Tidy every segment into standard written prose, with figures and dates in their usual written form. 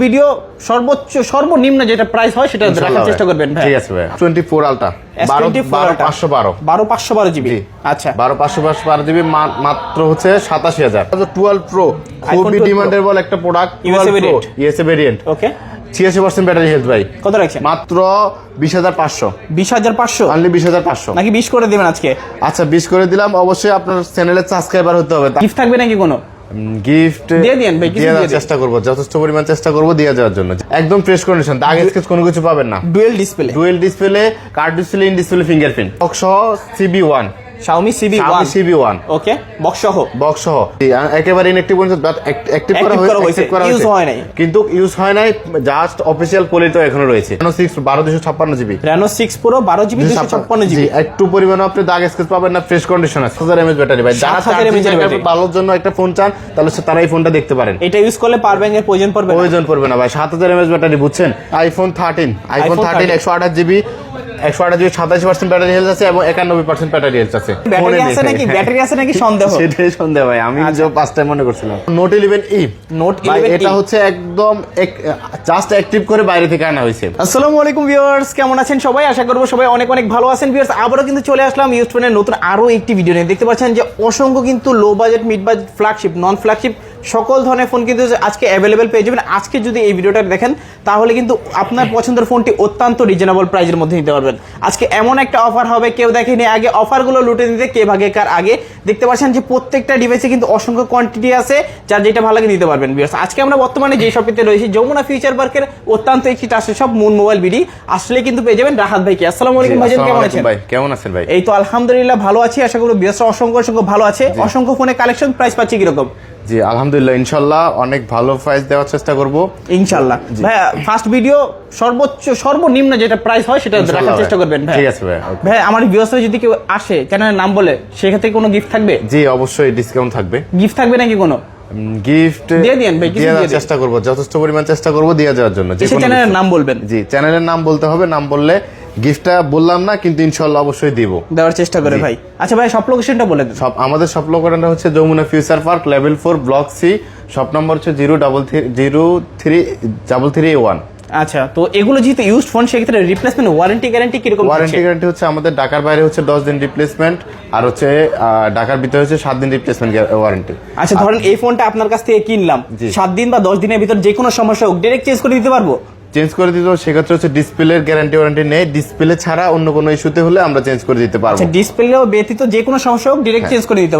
Video সর্বনিম্ন যেটা price হয় সেটা রাখার চেষ্টা করবেন ভাই। ঠিক আছে ভাই। 24 আলটা 12512 জিবি। আচ্ছা 12512 জিবি মাত্র হচ্ছে 87000। 12 প্রো খুবই ডিমান্ডেবল একটা product. USA variant. Okay 86% battery health ভাই। কত রাখছেন? মাত্র 20500। 20500 অনলি 20500 নাকি 20 করে দিবেন আজকে? আচ্ছা 20 করে দিলাম। অবশ্যই আপনার চ্যানেলে সাবস্ক্রাইবার হতে হবে। গিফট থাকবে নাকি কোনো? গিফট দিয়ে দেন ভাই, কিছু দিয়ে চেষ্টা করব, যথেষ্ট পরিমাণ চেষ্টা করব দিয়ে যাওয়ার জন্য। একদম ফ্রেশ কন্ডিশন, দাগ স্কেচ কোনো কিছু পাবেন না। Dual display, card display, in display fingerprint, box সহ CB1, Xiaomi CB1 ওকে বক্স সহ একেবারে ইনঅ্যাক্টিভ অ্যাক্টিভ করা হয়েছে ইউজ হয় নাই, কিন্তু ইউজ হয় নাই, জাস্ট অফিশিয়াল পলিটো এখনো রয়েছে। Reno 6 12256 GB, Reno 6 Pro 12 GB 256 GB. একটু পরিমাণ আপনি দাগ স্কেচ পাবেন না, ফ্রেশ কন্ডিশন আছে। 1000 mAh ব্যাটারি ভাই, যারা 7000 mAh ভালোর জন্য একটা ফোন চান তাহলে তারা এই ফোনটা দেখতে পারেন। এটা ইউজ করলে পাওয়ার ব্যাংকের প্রয়োজন পড়বে না ভাই। 7000 mAh ব্যাটারি, বুঝছেন? আইফোন 13 128 জিবি 27% ব্যাটারি হেলথ আছে এবং 91% ব্যাটারি হেলথ আছে। ব্যাটারি আছে নাকি সন্দেহ? সেটাই সন্দেহ ভাই, আমি যে ফার্স্ট টাইম মনে করছিলাম। Note 11E এটা হচ্ছে একদম জাস্ট অ্যাক্টিভ করে বাইরে থেকে আনা হয়েছে। আসসালামু আলাইকুম ভিউয়ার্স, কেমন আছেন সবাই? আশা করব সবাই অনেক ভালো আছেন। ভিউয়ার্স আবারও কিন্তু চলে আসলাম ইউজ ফোনের নতুন আরো একটি ভিডিও নিয়ে। দেখতে পাচ্ছেন যে অসংখ্য কিন্তু low budget, mid budget, flagship, নন ফ্ল্যাগশিপ সকল ধরনের ফোন কিন্তু আজকে অ্যাভেলেবেল পেয়ে যাবেন। আজকে যদি এই ভিডিওটা দেখেন তাহলে কিন্তু আপনার পছন্দের ফোনটি অত্যন্ত রিজনেবল প্রাইসের মধ্যে নিতে পারবেন। আজকে এমন একটা অফার হবে কেউ দেখেনি আগে, অফারগুলো লুটে নিতে কে ভাগে কার আগে। দেখতে পাচ্ছেন যে প্রত্যেকটা ডিভাইসে কিন্তু অসংখ্য কোয়ান্টিটি আছে, যার যেটা ভালো লাগে নিতে পারবেন। ভিউয়ার্স আজকে আমরা বর্তমানে যে শপটিতে রয়েছি যমুনা ফিউচার পার্কের অত্যন্ত একটি trusted shop moon mobile BD, আসলে কিন্তু পেয়ে যাবেন রাহাত ভাইকে। আসসালামু আলাইকুম ভাইজান, কেমন আছেন ভাই? কেমন আছেন ভাই? এই তো আলহামদুলিল্লাহ ভালো আছি। আশা করি ভিউয়ার্স অসংখ্য ভালো আছে। অসংখ্য ফোনে কালেকশন, প্রাইস পাচ্ছি কিরকম? জি আলহামদুলিল্লাহ, ইনশাআল্লাহ অনেক ভালো প্রাইস দেওয়ার চেষ্টা করব ইনশাআল্লাহ। ভাই ফার্স্ট ভিডিও সর্বনিম্ন যেটা প্রাইস হয় সেটা রাখার চেষ্টা করবেন ভাই। ঠিক আছে ভাই। ভাই আমার ভিউয়ার্স যদি কেউ আসে চ্যানেলের নাম বলে, সেক্ষেত্রে কোনো গিফট থাকবে? জি অবশ্যই ডিসকাউন্ট থাকবে। গিফট থাকবে নাকি কোনো? গিফট দিয়ে দেন ভাই, কিছু দিয়ে চেষ্টা করব, যথেষ্ট পরিমাণ চেষ্টা করব দিয়ে যাওয়ার জন্য। যে চ্যানেলের নাম বলবেন। জি চ্যানেলের নাম বলতে হবে, নাম বললে গিফটটা বললাম না কিন্তু ইনশাআল্লাহ অবশ্যই দিব, দেওয়ার চেষ্টা করে ভাই। আচ্ছা ভাই সব লোকেশনটা বলে দেন। আমাদের সব লোকেশনটা হচ্ছে Jamuna future park level 4 block C, shop number হচ্ছে 03301। আচ্ছা তো এগুলো যেহেতু ইউজড ফোন, সেক্ষেত্রে রিপ্লেসমেন্ট ওয়ারেন্টি গ্যারান্টি কিরকম? ওয়ারেন্টি গ্যারান্টি হচ্ছে আমাদের ঢাকার বাইরে হচ্ছে 10 দিন রিপ্লেসমেন্ট, আর হচ্ছে ঢাকার ভিতরে হচ্ছে 7 দিন রিপ্লেসমেন্ট ওয়ারেন্টি। আচ্ছা ধরেন এই ফোনটা আপনার কাছ থেকে কিনলাম, 7 দিন বা 10 দিনের ভিতর যে কোনো সমস্যা হোক ডাইরেক্ট চেঞ্জ করে দিতে পারবো? চেঞ্জ করে দিতে, সেক্ষেত্রে হচ্ছে ডিসপ্লের গ্যারান্টি ওয়ারেন্টি নেই, ডিসপ্লে ছাড়া অন্য কোনো ইস্যুতে হলে আমরা চেঞ্জ করে দিতে পারবো। আচ্ছা ডিসপ্লেও ব্যতীত যে কোনো সমস্যা হোক ডাইরেক্ট চেঞ্জ করে দিতে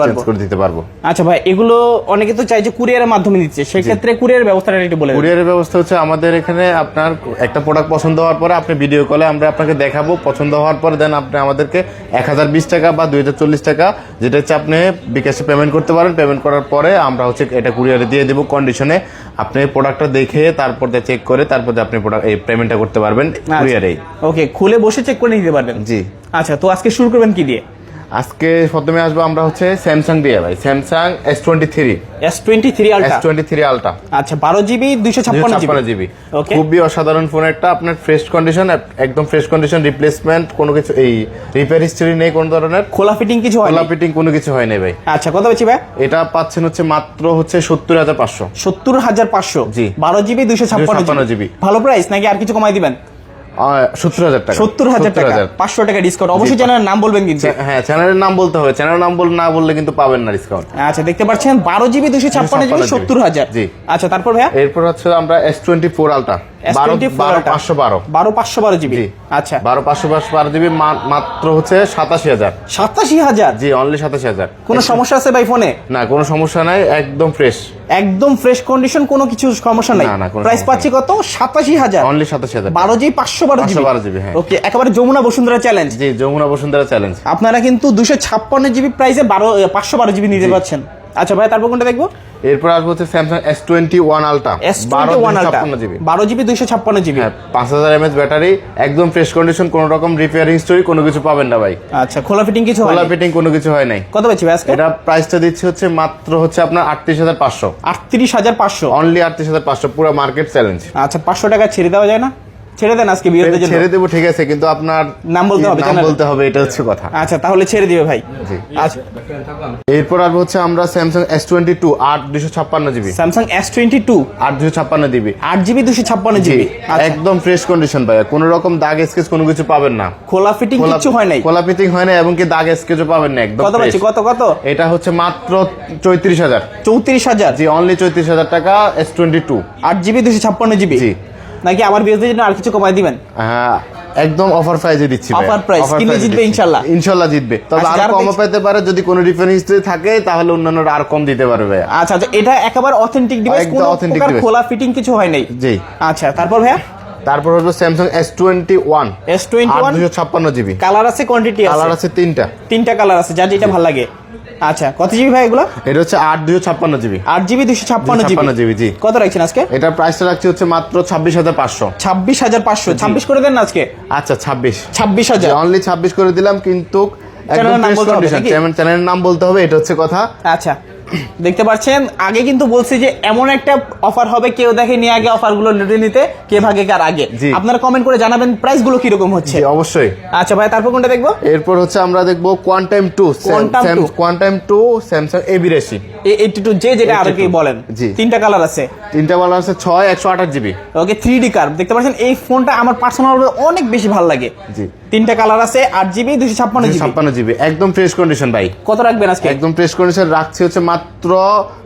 পারবো। আচ্ছা ভাই এগুলো অনেকে তো চাই যে কুরিয়ারের মাধ্যমে দিচ্ছে, সেক্ষেত্রে কুরিয়ারের ব্যবস্থাটা একটু বলে দেন। কুরিয়ারের ব্যবস্থা হচ্ছে আমাদের এখানে আপনার একটা প্রোডাক্ট পছন্দ হওয়ার পরে আপনি ভিডিও কলে আমরা আপনাকে দেখাবো, পছন্দ হওয়ার পরে দেন আপনি আমাদেরকে 1020 টাকা বা 2040 টাকা যেটা হচ্ছে আপনি বিকাশে পেমেন্ট করতে পারেন। পেমেন্ট করার পরে আমরা হচ্ছে এটা কুরিয়ারে দিয়ে দেবো কন্ডিশনে। আপনি প্রোডাক্টটা দেখে তারপর চেক করে তারপর আপনি প্রোডাক্ট এই পেমেন্টটা করতে পারবেন কুরিয়ারে। ওকে খুলে বসে চেক করে নিতে পারবেন। জি আচ্ছা তো আজকে শুরু করবেন কি দিয়ে? আজকে প্রথমে আসবো আমরা হচ্ছে স্যামসাং দিয়ে ভাই, স্যামসাং S23 আলটা। আচ্ছা 12 জিবি 256 জিবি। ওকে খুবই অসাধারণ ফোন একটা, আপনার ফ্রেশ কন্ডিশন, একদম ফ্রেশ কন্ডিশন, রিপ্লেসমেন্ট কোনো কিছু, এই রিপেয়ার হিস্টরি নেই কোন ধরনের, খোলা ফিটিং কিছু হয় না, খোলা ফিটিং কোনো কিছু হয় না ভাই। আচ্ছা কত বেচি ভাই? এটা পাচ্ছেন হচ্ছে মাত্র হচ্ছে 70500। 70500 জি 12 জিবি 256 জিবি। ভালো প্রাইস নাকি আর কিছু কমাই দিবেন? 70000 টাকা, 70000 টাকা, 500 টাকা ডিসকাউন্ট। অবশ্যই চ্যানেলের নাম বলবেন কিন্তু। হ্যাঁ চ্যানেলের নাম বলতে হবে, চ্যানেলের নাম না বললে কিন্তু পাবেন না ডিসকাউন্ট। আচ্ছা দেখতে পাচ্ছেন 12 জিবি 256 জিবি 70000। জি আচ্ছা তারপর ভাইয়া এরপর হচ্ছে আমরা S24 আলটা 12512 জিবি। আচ্ছা 12512 জিবি মাত্র হচ্ছে 87000। জি অনলি 87000। কোনো সমস্যা আছে ভাই ফোনে? না কোনো সমস্যা নাই, একদম ফ্রেশ কন্ডিশন, কোনো কিছু সমস্যা নাই। প্রাইস পাচ্ছি কত? 87000, অনলি 87000। 12 GB 512 GB. হ্যাঁ ওকে একেবারে যমুনা বসুন্ধরা চ্যালেঞ্জ। জি যমুনা বসুন্ধরা চ্যালেঞ্জ। আপনারা কিন্তু 256 জিবি প্রাইসে 512 জিবি নিতে পারছেন। আচ্ছা ভাই তারপর কোনটা দেখবো? এরপর আসবো হচ্ছে স্যামসাং S21 আলটা 12 জিবি 256 জিবি। 5000 mAh ব্যাটারি, একদম ফ্রেশ কন্ডিশন, কোনো রকম রিপেয়ারিং হিস্টরি কোনো কিছু পাবেন না ভাই। আচ্ছা খোলা ফিটিং কিছু হয় না? খোলা ফিটিং কোনো কিছু হয় নাই। কত পাচ্ছি ভাই আজকে? এটা প্রাইসটা দিচ্ছে হচ্ছে মাত্র হচ্ছে আপনার 38500। 38500 অনলি 38500, পুরো মার্কেট চ্যালেঞ্জ। আচ্ছা 500 টাকা ছেড়ে দেওয়া যায় না? ছেড়ে দেন আজকে ভিউয়ারদের জন্য। ছেড়ে দেবো ঠিক আছে, কিন্তু আপনার নাম বলতে হবে, নাম channel। বলতে হবে, এটা হচ্ছে কথা। আচ্ছা তাহলে ছেড়ে দিবে ভাই। জি। আচ্ছা এরপর আর হচ্ছে আমরা Samsung S22 8 256 GB, Samsung S22 8 256 GB, 8GB 256GB। একদম ফ্রেশ কন্ডিশন ভাই, কোনো রকম দাগ স্কেচ কোনো কিছু পাবেন না, খোলা ফিটিং কিছু হয় নাই, খোলা ফিটিং হয় না, এবং কি দাগ স্কেচও পাবেন না, একদম কত পাচ্ছি fresh। কত এটা হচ্ছে মাত্র 34,000। 34,000 জি, অনলি 34,000 টাকা S22। 8GB 256GB। জি। নাকি আমার ভিউয়ারদের জন্য আর কিছু কমাই দিবেন? একদম অফার প্রাইসে দিচ্ছি ভাই। Offer price, কিনলে price জিতবে দিচ্ছি। ইনশাল্লাহ। ইনশাল্লাহ জিতবে, তবে আচ্ছা, আর যারা কম দেখছে- পেতে পারে, যদি কোনো রিফারেন্স হিস্ট্রি থাকে তাহলে অন্যান্যরা আর কম দিতে পারবে। আচ্ছা আচ্ছা, এটা একেবারে অথেন্টিক ডিভাইস, একদম কোনো authentic প্রকার device। খোলা ফিটিং কিছু হয় নাই। জি। আচ্ছা তারপর ভাইয়া তারপর হলো Samsung S21 S21 8 256 GB, colour আছে, কোয়ান্টিটি আছে, কালার আছে 3টা। 3টা কালার আছে, যার যেটা ভালো লাগে। আচ্ছা কত জিবি ভাই এগুলো? এটা হচ্ছে 8 256 GB, 8GB 256GB। 256 জি। কত রাখছেন আজকে? এটার প্রাইসটা রাখছি হচ্ছে মাত্র 26,500। 26,500। 26 করে দেন না আজকে। আচ্ছা 26, 26,000। অনলি 26 করে দিলাম, কিন্তু একদম চ্যানেলের নাম ফ্রেশ বলতে হবে কন্ডিশন। নাকি? চ্যানেলের নাম বলতে হবে, এটা হচ্ছে কথা। আচ্ছা দেখতে পাচ্ছেন, আগে কিন্তু বলছি যে এমন একটা অফার হবে, কেউ দেখে নিয়ে আগে অফারগুলো লুটে নিতে, কে ভাগে কার আগে। জি। আপনারা কমেন্ট করে জানাবেন প্রাইসগুলো কিরকম হচ্ছে। জি অবশ্যই। আচ্ছা ভাই তারপর কোনটা দেখবো? এরপর হচ্ছে আমরা দেখবো কোয়ান্টাম 2 স্যামসাং A82। 82 যেটা আর কি বলেন। জি। 3টা কালার আছে। 3টা কালার আছে, 6 128 GB। ওকে 3D কার্ভ দেখতে পাচ্ছেন, এই ফোনটা আমার পার্সোনাল অনেক বেশি ভালো লাগে। জি। 3টা কালার আছে, 8GB 256GB। 256 GB, একদম ফ্রেশ কন্ডিশন ভাই। কত রাখবেন আজকে? একদম ফ্রেশ কন্ডিশন রাখছি হচ্ছে মাত্র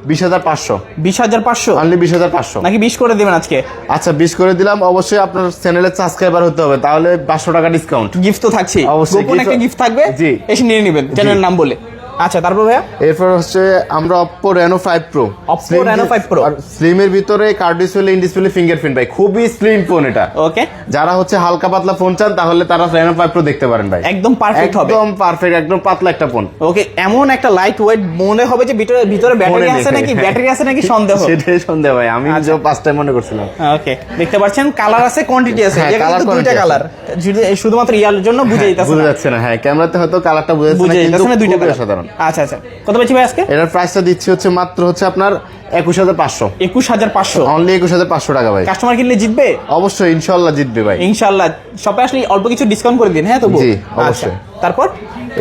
20,500। 20,500 অনলি 20,500। নাকি 20 করে দিবেন আজকে? আচ্ছা 20 করে দিলাম। অবশ্যই আপনার চ্যানেলের সাবস্ক্রাইবার হতে হবে, তাহলে 500 টাকা ডিসকাউন্ট। গিফট তো থাকছে, অবশ্যই, গোপন একটা গিফট থাকবে। জি। এসে নিয়ে নেবেন চ্যানেলের নাম বলে। আচ্ছা তারপর ভাইয়া এরপর হচ্ছে আমরা Oppo Reno 5 Pro। Oppo Reno 5 Pro। স্লিমের ভিতরে card display, in display, fingerprint ভাই, খুবই স্লিম ফোন এটা। ওকে যারা হচ্ছে হালকা পাতলা ফোন চান তাহলে তারা Reno 5 Pro দেখতে পারেন ভাই। একদম পারফেক্ট হবে। একদম পারফেক্ট, একদম পাতলা একটা ফোন। ওকে এমন একটা লাইট ওয়েট, মনে হবে যে ভিতরে ব্যাটারি আছে নাকি, ব্যাটারি আছে নাকি সন্দেহ। সেটাই সন্দেহ ভাই, আমি যে ফার্স্ট টাইম মনে করছিলাম। ওকে দেখতে পাচ্ছেন কালার আছে, কোয়ান্টিটি আছে, হ্যাঁ, যেটা colour কিন্তু দুইটা quantity কালার, শুধুমাত্র ইয়ার জন্য বুঝে যেতেছে বোঝা না। যাচ্ছে না। হ্যাঁ, ক্যামেরাতে হয়তো কালারটা বোঝা যাচ্ছে না, বুঝে কিন্তু যেতেছে না দুইটা খুবই কালার। অসাধারণ। আচ্ছা আচ্ছা কত বেশি ভাই আজকে? এটার প্রাইসটা দিচ্ছি হচ্ছে মাত্র হচ্ছে আপনার 21,500। 21,500। অনলি 21,500 টাকা ভাই। কাস্টমার কিনলে জিতবে অবশ্যই ইনশাআল্লাহ জিতবে ভাই। ইনশাআল্লাহ। শপে আসলে অল্প কিছু ডিসকাউন্ট করে দিন। হ্যাঁ তবু। জি, আচ্ছা অবশ্যই। তারপর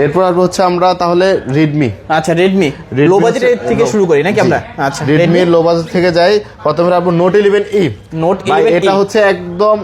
এরপর আর হচ্ছে আমরা তাহলে রেডমি। আচ্ছা রেডমি লো বাজেট থেকে শুরু করি নাকি আমরা? আচ্ছা রেডমি লো বাজেট থেকে যাই। প্রথমে রাখবো নোট 11E। Note ভাই 11E এটা হচ্ছে একদম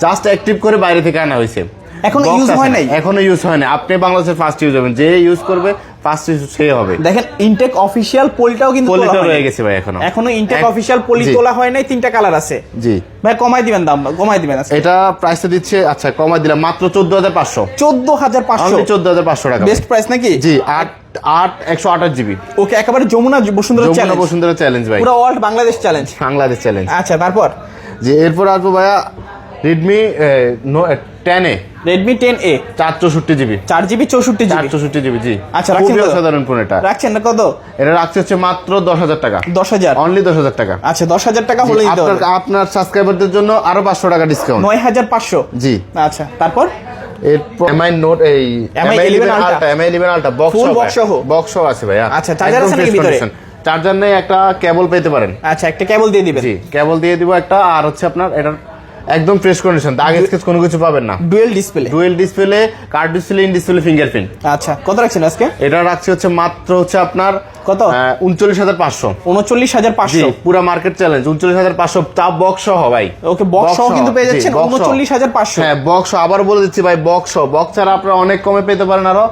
জাস্ট অ্যাক্টিভ করে বাইরে থেকে আনা হয়েছে, এখনো Box ইউজ আছে হয় না, নাই। এখনো ইউজ হয় না। আপনি বাংলাদেশের ফার্স্ট ইউজ হবেন, যে ইউজ করবে ফার্স্ট ইউজ সে হবে। দেখেন ইনটেক অফিশিয়াল পলিটাও কিন্তু তোলা পলিটা হয়নি। রয়ে গেছে ভাই এখনো। এখনো ইনটেক এক- অফিশিয়াল পলি জি। তোলা হয় নাই, 3টা কালার আছে। জি ভাই কমাই দিবেন দাম, কমাই দিবেন আজকে। এটা প্রাইসটা দিচ্ছে, আচ্ছা কমাই দিলাম মাত্র 14,500। 14,500 অনলি 14,500 টাকা। বেস্ট প্রাইস নাকি? জি 128 GB। ওকে একেবারে যমুনা বসুন্ধরা যমুনা চ্যালেঞ্জ, বসুন্ধরা চ্যালেঞ্জ ভাই, পুরো world Bangladesh challenge. Bangladesh challenge. আচ্ছা তারপর জি এরপর আসবো ভাইয়া Redmi 10A। Redmi 10A 464 GB। 4GB 64GB। 464 GB জি। আচ্ছা, রাখছেন খুবই কত? অসাধারণ ফোন এটা। রাখছেন না কত? এটা রাখছে হচ্ছে মাত্র 10,000 টাকা। 10,000 অনলি 10,000 টাকা। আচ্ছা 10,000 টাকা হলে দিতে হবে। আপনার সাবস্ক্রাইবারদের জন্য আরো 500 টাকা ডিসকাউন্ট। 9,500। জি। আচ্ছা তারপর এরপর MI note MI 11 Ultra। MI 11 Ultra Full box সহ? বক্স সহ আছে ভাইয়া। আচ্ছা, charger একদম আছে নাকি fresh ভিতরে? condition। চার্জার নেই, একটা কেবল পেতে পারেন। আচ্ছা একটা কেবল দিয়ে দিবেন। জি কেবল দিয়ে দিব একটা, আর হচ্ছে আপনার এটার একদম ফ্রেশ কন্ডিশন, দাগ স্কেচ কোনো কিছু পাবেন না। Dual display. Dual display, card display, in display, fingerprint. আচ্ছা কত রাখছেন আজকে? এটা রাখছি হচ্ছে মাত্র হচ্ছে আপনার কত? 39,500। 39,500। পুরো মার্কেট চ্যালেঞ্জ 39,500, তা বক্স সহ ভাই। ওকে বক্স সহ কিন্তু পেয়ে যাচ্ছেন 39,500। হ্যাঁ বক্স আবার বলে দিচ্ছি ভাই, বক্স বক্স ছাড়া আপনারা অনেক কমে পেতে পারেন আরো।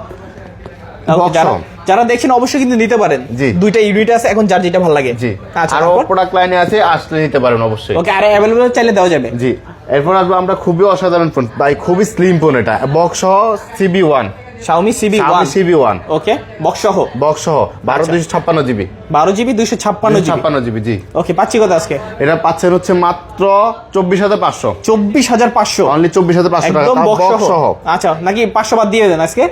box সহ। যারা দেখছেন অবশ্যই কিন্তু নিতে পারেন। জি। দুইটা ইউনিট আছে, এখন যার যেটা ভালো লাগে। জি আচ্ছা আরো প্রোডাক্ট লাইনে আছে, আসলে নিতে পারেন অবশ্যই। ওকে আর अवेलेबल চাইলে দেওয়া যাবে। জি এরপর আসবো আমরা খুবই অসাধারণ ফোন ভাই, খুবই স্লিম ফোন এটা, বক্স সহ CB1। Xiaomi CB1। CB1 ওকে বক্স সহ বক্স সহ 12,256 GB। 12GB 256GB। 56 GB জি। ওকে পাচ্ছি কত আজকে? এটা পাচ্ছেন হচ্ছে মাত্র 24,500। 24,500 অনলি 24,500 টাকা, একদম তাও বক্স বক্স সহ। সহ। আচ্ছা নাকি 500 বাদ দিয়ে দেন আজকে?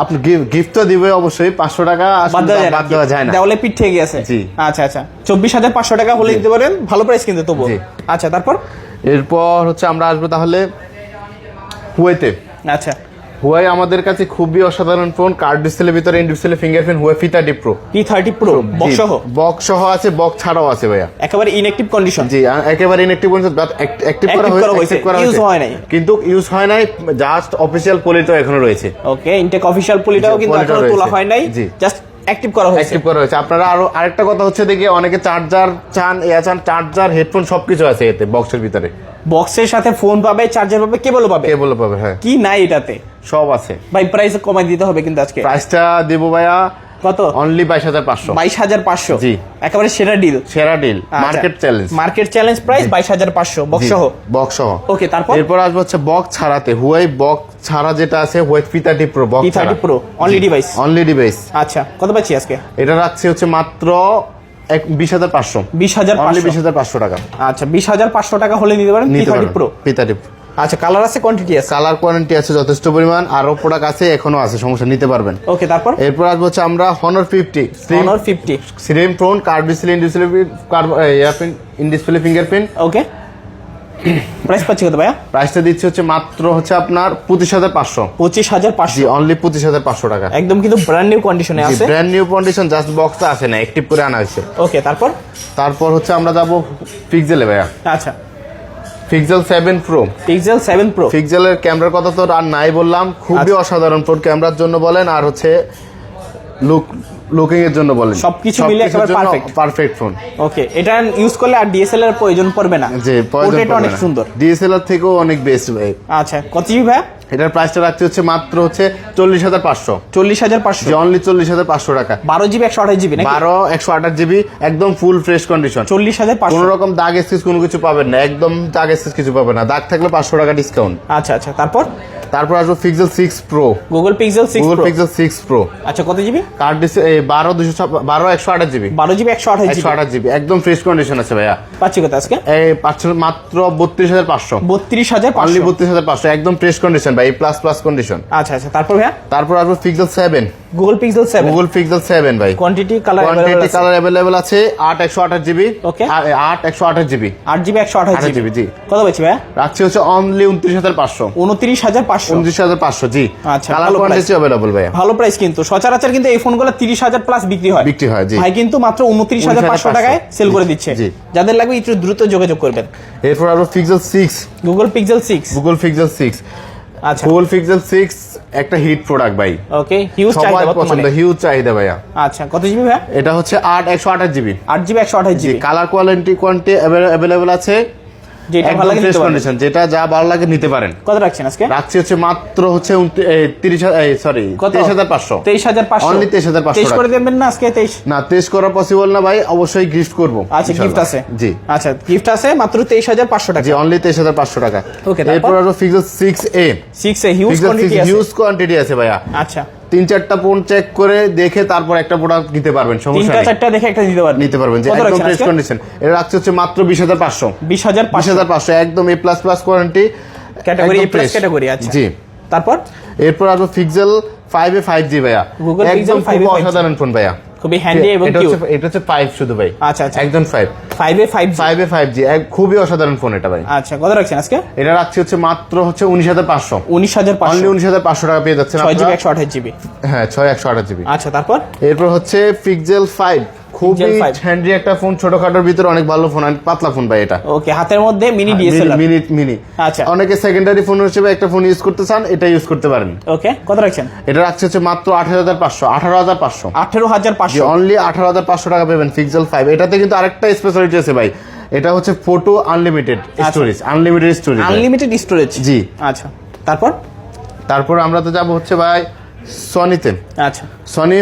আপনি গিফট তো দিবে অবশ্যই, 500 টাকা বাদ বাদ দেওয়া যায় না। দেওয়ালে পিঠ থেকে গেছে। জি। আচ্ছা আচ্ছা 24,500 টাকা হলে দিতে পারেন, ভালো প্রাইস কিন্তু তবু। জি। আচ্ছা তারপর এরপর হচ্ছে আমরা আসবো তাহলে হুয়েতে। আচ্ছা হুয়াই আমাদের কাছে খুবই অসাধারণ ফোন, কার্ড ডিসপ্লের ভিতরে in display fingerprint Huawei P30 Pro। P30 Pro box সহ? বক্স সহ আছে, বক্স ছাড়াও আছে ভাইয়া। একেবারে ইনঅ্যাক্টিভ কন্ডিশন? জি একেবারে ইনঅ্যাক্টিভ কন্ডিশন, বাট অ্যাক্টিভ করা হয়েছে, ইউজ হয় নাই, কিন্তু ইউজ হয় নাই, জাস্ট অফিশিয়াল পলিটা এখনো রয়েছে। ওকে, ইনটেক অফিশিয়াল পলিটাও কিন্তু এখনো তোলা হয় নাই, জাস্ট অ্যাক্টিভ করা হয়েছে। আপনারা আরো আরেকটা কথা হচ্ছে দেখি, অনেকে চার্জার চান, চার্জার হেডফোন সবকিছু আছে এতে বক্সের ভিতরে। বক্সের সাথে ফোন পাবে, চার্জার পাবে, কেবলও পাবে? কেবলও পাবে, হ্যাঁ। কি নাই এটাতে? সব আছে ভাই। প্রাইস কমাই দিতে হবে কিন্তু আজকে। প্রাইসটা দেব ভাইয়া কত? অনলি 22,500। 22,500? জি, একেবারে সেরা ডিল, সেরা deal, market challenge price 22,500 box সহ। বক্স সহ। ওকে, তারপর এরপর আসবে হচ্ছে বক্স ছাড়াতে, হুয়াই বক্স ছাড়া যেটা আছে হুয়াই P30 Pro বক্স ছাড়া। P30 Pro only device. আচ্ছা, কত পাচ্ছি আজকে? এটা রাখছি হচ্ছে মাত্র 20,500। 20,500 টাকা। আচ্ছা, 20,500 টাকা হলে নিতে পারেন P30 Pro। আচ্ছা, কালার আছে, কোয়ান্টিটি আছে? কালার কোয়ান্টিটি আছে যথেষ্ট পরিমাণ, আরো প্রোডাক্ট আছে, এখনো আছে, সমস্যা, নিতে পারবেন। ওকে, তারপর এরপর আসবে হচ্ছে আমরা Honor 50 slim phone, card display in display fingerprint. Okay, price পাচ্ছি কত ভাইয়া? প্রাইসটা দিচ্ছি হচ্ছে মাত্র হচ্ছে আপনার 25,500। 25,500? জি, অনলি 25,500 টাকা। একদম কিন্তু ব্র্যান্ড নিউ কন্ডিশনে আছে। ব্র্যান্ড নিউ কন্ডিশন, জাস্ট বক্সটা আছে না, অ্যাক্টিভ করে আনা হয়েছে। ওকে, তারপর হচ্ছে আমরা যাব পিক্সেলে ভাইয়া। আচ্ছা, পিক্সেল 7 Pro। পিক্সেলের ক্যামেরার কথা তো আর নাই বললাম, খুবই অসাধারণ ফোন, ক্যামেরার জন্য বলেন আর হচ্ছে লুকিং এর জন্য বলেন, সবকিছু মিলে একেবারে পারফেক্ট ফোন। ওকে, এটা ইউজ করলে আর ডিএসএলআর এর প্রয়োজন পড়বে না। জি, পোর্ট্রেট অনেক সুন্দর, ডিএসএলআর থেকেও অনেক বেস্ট ভাই। আচ্ছা, কত জিবি ভাই? এটার প্রাইসটা রাখতে হচ্ছে মাত্র হচ্ছে 40,500। 40,500? অনলি 40,500 টাকা। 12 জিবি 128 জিবি নাকি? 12 128 জিবি, একদম ফুল ফ্রেশ কন্ডিশন। 40,500? কোনো রকম দাগ স্কেচ কোনো কিছু পাবেন না, একদম দাগ স্কেচ কিছু পাবেন না, দাগ থাকলে 500 টাকা ডিসকাউন্ট। আচ্ছা, তারপর আসবে pixel 6 Pro। Google pixel 6 Pro। আচ্ছা, কত GB? Card display 12 128 GB. 12 GB 128 GB, একদম ফ্রেশ কন্ডিশন আছে ভাইয়া। পাচ্ছি কত আজকে? পাচ্ছেন মাত্র 32,500। 32,500? অনলি 32,500, একদম ফ্রেশ কন্ডিশন ভাই, প্লাস কন্ডিশন। আচ্ছা, তারপর ভাইয়া? তারপর আসবে পিক্সেল 7। গুগল পিক্সেল 7 ভাই। কোয়ান্টিটি কালার अवेलेबल আছে 8 128 GB. Okay, 8 128 GB. 8 GB 128 GB. জি, কত পাচ্ছি ভাইয়া? রাখছি হচ্ছে অনলি 29,500। 29,500? জি। আচ্ছা, কালার কোয়ান্টিটি अवेलेबल ভাই। ভালো প্রাইস কিন্তু, সচরাচর কিন্তু এই ফোনগুলো 30,000 প্লাস বিক্রি হয়। জি। ভাই কিন্তু মাত্র 29,500 টাকায় সেল করে দিচ্ছে। যাদের লাগবে একটু দ্রুত যোগাযোগ করবেন। এরপর আরো পিক্সেল 6। Google pixel 6। আচ্ছা, গুগল পিক্সেল 6 একটা হিট প্রোডাক্ট ভাই। ওকে, হিউজ চাহিদা ভাইয়া। আচ্ছা, কত জিবি ভাইয়া? এটা হচ্ছে 8 128 GB. 8 GB 128 GB. Colour quantity available আছে, যেটা ভালো লাগে নিতে পারেন, যেটা যা ভালো লাগে নিতে পারেন। কত রাখছেন আজকে? রাখছি হচ্ছে মাত্র হচ্ছে 23,500। 23,500? অনলি 23,500 23 করে দেবেন না আজকে? 23 না, 23 করা পসিবল না ভাই, অবশ্যই গিফট করব। আচ্ছা, গিফট আছে? জি। আচ্ছা, গিফট আছে মাত্র 23,500 টাকা। জি, অনলি 23,500 টাকা। ওকে, এরপর আরো পিক্সেল 6a হিউজ কোয়ান্টিটি আছে ভাইয়া। আচ্ছা, 3-4টা ফোন চেক করে দেখে তারপর একটা প্রোডাক্ট দিতে পারবেন, সমস্যা নেই। 3-4টা দেখে একটা নিতে পারবেন, যে একদম ফ্রেশ কন্ডিশন। এটা রাখছে হচ্ছে মাত্র 20,500। 20,500 একদম A++ quality, category A+ category. আচ্ছা, জি। তারপর এরপর আসবে পিক্সেল 5a 5G ভাইয়া। গুগল পিক্সেল 5a অসাধারণ ফোন ভাইয়া, খুবই হ্যান্ডি এবং কিউট। এটা হচ্ছে 5 শুধু ভাই। আচ্ছা, একদম 5a 5G খুবই অসাধারণ ফোন এটা ভাই। আচ্ছা, কত রাখছেন আজকে? এটা রাখছি হচ্ছে মাত্র হচ্ছে 19,500। 19,500? অনলি 19,500 টাকা পেয়ে যাচ্ছেন আপনারা। 6 জিবি 128 জিবি। হ্যাঁ, 6 128 জিবি। আচ্ছা, তারপর এরপর হচ্ছে পিক্সেল 5, খুবই হ্যান্ডি একটা ফোন, ছোটখাটোর ভিতরে অনেক ভালো ফোন, পাতলা ফোন ভাই এটা। ওকে, হাতের মধ্যে মিনি ডিএসএলআর। মিনি। আচ্ছা, অনেকে সেকেন্ডারি ফোন হিসেবে একটা ফোন ইউজ করতে চান, এটা ইউজ করতে পারেন। ওকে, কত রাখছেন? এটা রাখছে হচ্ছে মাত্র 18,500। 18,500? অনলি 18,500 টাকা পাবেন পিক্সেল 5। এটাতে কিন্তু আরেকটা স্পেশালিটি আছে ভাই, এটা হচ্ছে photo unlimited storage. Unlimited storage. জি। আচ্ছা, তারপর আমরা তো যাব হচ্ছে ভাই সনিতে। আচ্ছা, Sony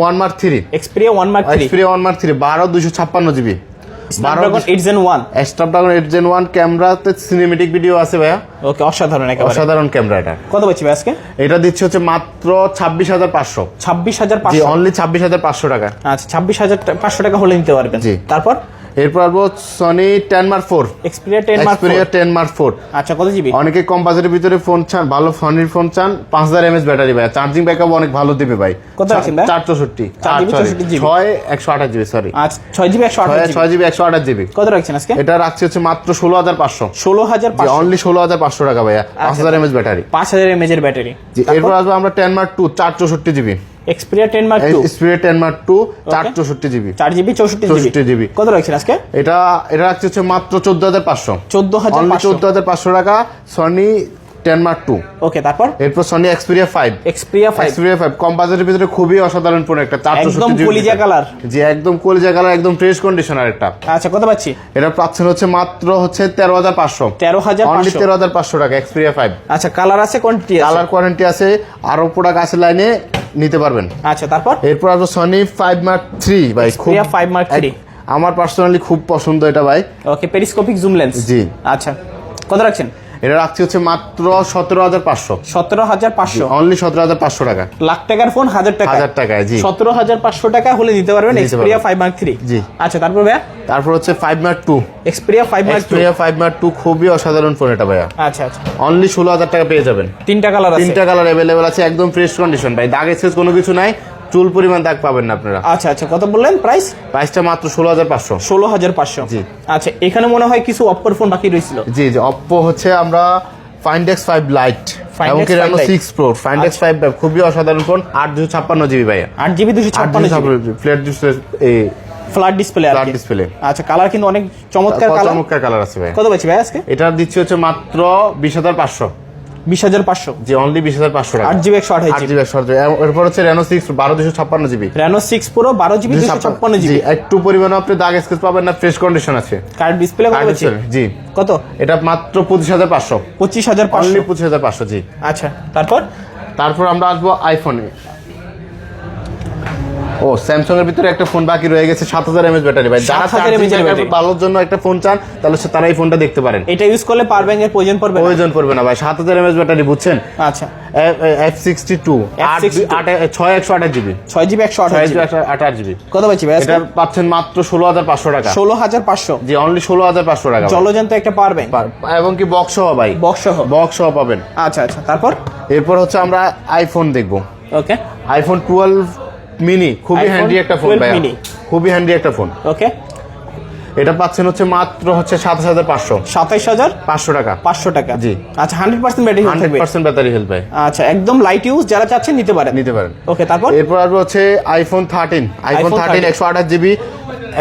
1 Mark 3 Xperia 1 Mark 3 12 256 GB. Snapdragon 8 Gen 1 Snapdragon 8 Gen 1 ক্যামেরাতে সিনেমেটিক ভিডিও আছে ভাইয়া। ওকে, অসাধারণ ক্যামেরা এটা। কত পাচ্ছি ভাই আজকে? এটা দিচ্ছে হচ্ছে মাত্র 26,500। 26,500? জি, অনলি 26,500 টাকা। আচ্ছা, 26,500 টাকা হলে নিতে পারবেন। জি। তারপর এরপর আসবো Sony 10 mark 4 Xperia 10 Mark 4 Xperia 10 mark 4। আচ্ছা কত জিবি? অনেকে কম বাজেটের ভিতরে ফোন চান, ভালো সনির ফোন চান, 5000 mAh ব্যাটারি ভাই, চার্জিং ব্যাকআপ অনেক ভালো দিবে ভাই। কত রাখছেন ভাই? 464 4GB 128 জিবি সরি। আচ্ছা 6GB 128GB 6GB 128 জিবি। কত রাখছেন আজকে? এটা রাখছি হচ্ছে মাত্র 16500। 16500 অনলি 16500 টাকা ভাইয়া, 5000 mAh ব্যাটারি। 5000 mAh এর ব্যাটারি। জি, এরপর আসবো আমরা 10 mark 2 464 GB. Xperia 10 Mark 2 Xperia 10 mark 2 464 GB. 4GB 64 GB. কত রাখছেন আজকে? এটা রাখছি হচ্ছে মাত্র 14500। 14500 14500 টাকা সনি 10 মার্ক 2। ওকে তারপর এরপর সনি Xperia 5। Xperia 5 Xperia 5 কম বাজেটের ভিতরে খুবই অসাধারণ ফোন একটা, 464 একদম জিবি। কলিজা কালার। জি একদম কলিজা কালার, একদম ফ্রেশ কন্ডিশনার একটা। আচ্ছা কত পাচ্ছি? এটা পাচ্ছেন হচ্ছে মাত্র হচ্ছে 13500। 13500 অনলি 13500 টাকা Xperia 5। আচ্ছা কালার আছে, কোয়ান্টিটি আছে? কালার ওয়ারেন্টি আছে, আরো প্রোডাক্ট আছে লাইনে, নিতে পারবেন। আচ্ছা তারপর এরপর আসবো সনি 5 মার্ক 3 ভাই। Xperia 5 Mark 3 আমার পার্সোনালি খুব পছন্দ এটা ভাই। ওকে পেরিস্কোপিক জুম লেন্স। জি। আচ্ছা কত রাখছেন? এটা রাখছি হচ্ছে মাত্র 17500। 17500 অনলি 17500 টাকা। লাখ টাকার ফোন 1000 টাকা। 1000 টাকায় জি। 17500 টাকা হলে দিতে পারবেন দিতে Xperia পারবেন। 5 Mark 3। জি। আচ্ছা তারপর ভাইয়া তারপর হচ্ছে 5 mark 2। Xperia 5 Mark 2। Xperia 5 mark 2 খুবই অসাধারণ ফোন এটা ভাইয়া। আচ্ছা আচ্ছা অনলি 16000 টাকা পেয়ে যাবেন। তিনটা কালার আছে। তিনটা কালার अवेलेबल আছে, একদম ফ্রেশ কন্ডিশন ভাই, দাগ স্কেচ কোনো কিছু নাই, চুল পরিমাণ দাগ পাবেন না আপনারা। আচ্ছা আচ্ছা কত বললেন প্রাইস? প্রাইসটা মাত্র 16500। 16500 জি। আচ্ছা এখানে মনে হয় কিছু অপ্পোর ফোন বাকি রয়েছিল। জি জি, Oppo হচ্ছে আমরা Find X5 Lite Find এবং কি X5 Reno Lite। 6 Pro। Find X5 খুবই অসাধারণ ফোন, 856 জিবি ভাইয়া। 8GB 256GB ফ্ল্যাট ডিসপ্লে, এই ফ্ল্যাট ডিসপ্লে আর ফ্ল্যাট কি। ডিসপ্লে। আচ্ছা কালার কিন্তু অনেক চমৎকার কালার। চমৎকার কালার আছে ভাই। কত পাচ্ছি ভাই আজকে? এটা দিচ্ছি হচ্ছে মাত্র 20500। 20500 জি অনলি 20500 টাকা। 8GB 128GB 8GB 128GB। এরপর হচ্ছে Reno 6 12256 GB. Reno 6 Pro 12GB 256GB। জি একটু পরিমাণে আপনি দাগ স্কেচ পাবেন না, ফ্রেশ কন্ডিশন আছে। কার্ড ডিসপ্লে কত কার্ড পাচ্ছি? ডিসপ্লে, জি কত? এটা মাত্র 25500। 25500 অনলি 25500 জি। আচ্ছা তারপর তারপর আমরা আসবো আইফোনে। ও স্যামসাং এর ভিতরে একটা ফোন বাকি রয়ে গেছে 7000 mAh ব্যাটারি ভাই। যারা 7000 mAh ব্যাটারি ভালোর জন্য একটা ফোন চান তাহলে তারা এই ফোনটা দেখতে পারেন। এটা ইউজ করলে পাওয়ার ব্যাংকের প্রয়োজন পড়বে না? প্রয়োজন পড়বে না ভাই, 7000 mAh ব্যাটারি বুঝছেন। আচ্ছা F62 F62 6128 GB. 6GB 128GB 128 GB. কত পাচ্ছি ভাই আজকে? এটা পাচ্ছেন মাত্র 16500 টাকা। 16500 জি অনলি 16500 টাকা। জলজন্ত একটা পাওয়ার ব্যাংক এবং কি বক্স সহ ভাই, বক্স সহ পাবেন। আচ্ছা আচ্ছা তারপর এরপর হচ্ছে আমরা আইফোন দেখবো। ওকে আইফোন 12 মিনি খুবই iPhone হ্যান্ডি একটা ফোন 12 ভাই, mini। খুবই হ্যান্ডি একটা ফোন। ওকে এটা পাচ্ছেন হচ্ছে মাত্র হচ্ছে 27500। 27500 টাকা। 500 টাকা জি। আচ্ছা 100% ব্যাটারি হেলথ থাকবে। 100% ব্যাটারি হেলথ ভাই। আচ্ছা একদম লাইট ইউজ যারা চাচ্ছেন নিতে পারেন। ওকে তারপর এরপর আসবে হচ্ছে iPhone 13। IPhone 13 128 GB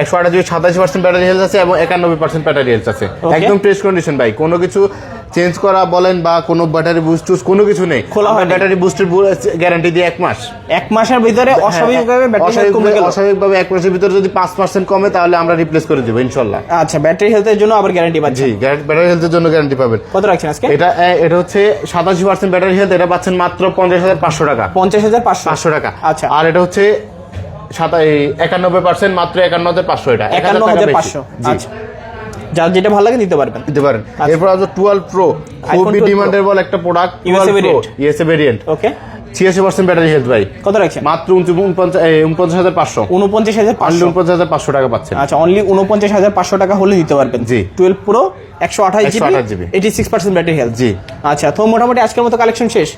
87% battery health আছে এবং 91% ব্যাটারি হেলথ আছে। Okay। একদম ফ্রেশ কন্ডিশন ভাই, কোনো কিছু চেঞ্জ করা বলেন বা কোনো ব্যাটারি বুস্ট কোনো কিছু নেই। খোলা হয়নি। ব্যাটারি বুস্টের গ্যারান্টি দিয়ে 1 মাস। 1 মাসের ভিতরে অস্বাভাবিকভাবে ব্যাটারি কমে গেল, অস্বাভাবিকভাবে 1 মাসের ভিতরে যদি 5% কমে তাহলে আমরা রিপ্লেস করে দেব ইনশাআল্লাহ। আচ্ছা ব্যাটারি হেলথের জন্য আবার গ্যারান্টি পাচ্ছেন? জি ব্যাটারি হেলথের জন্য গ্যারান্টি পাবেন। কত রাখছেন আজকে? এটা হচ্ছে 87% ব্যাটারি হেলথ, এটা পাচ্ছেন মাত্র 50500 টাকা। 50500 টাকা। আচ্ছা আর এটা হচ্ছে 91% মাত্র 51500। এটা 51500 আচ্ছা যার যেটা ভালো লাগে নিতে পারবেন। এরপর আছে 12 প্রো, খুবই ডিমান্ডেবল একটা product. USA variant. Okay 86% battery health ভাই। কত রাখছেন? মাত্র 49500। 49500 টাকা পাচ্ছেন। আচ্ছা অনলি 49500 টাকা হলে নিতে পারবেন। জি 12 প্রো 128 128 জিবি 86% ব্যাটারি হেলথ। জি আচ্ছা তো মোটামুটি আজকের মতো কালেকশন শেষ।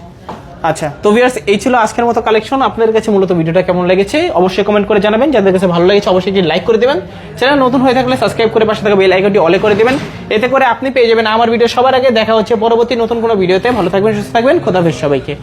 আচ্ছা তো ভিউয়ার্স এই ছিল আজকের মতো কালেকশন। আপনাদের কাছে মূলত ভিডিওটা কেমন লেগেছে অবশ্যই কমেন্ট করে জানাবেন। যাদের কাছে ভালো লেগেছে অবশ্যই লাইক করে দিবেন। চ্যানেল নতুন হয়ে থাকলে সাবস্ক্রাইব করে পাশে থাকা বেল আইকনটি অলে করে দিবেন। এতে করে আপনি পেয়ে যাবেন আমার ভিডিও সবার আগে। দেখা হচ্ছে পরবর্তী নতুন কোনো ভিডিওতে। ভালো থাকবেন, সুস্থ থাকবেন, খোদা হাফেজ সবাইকে।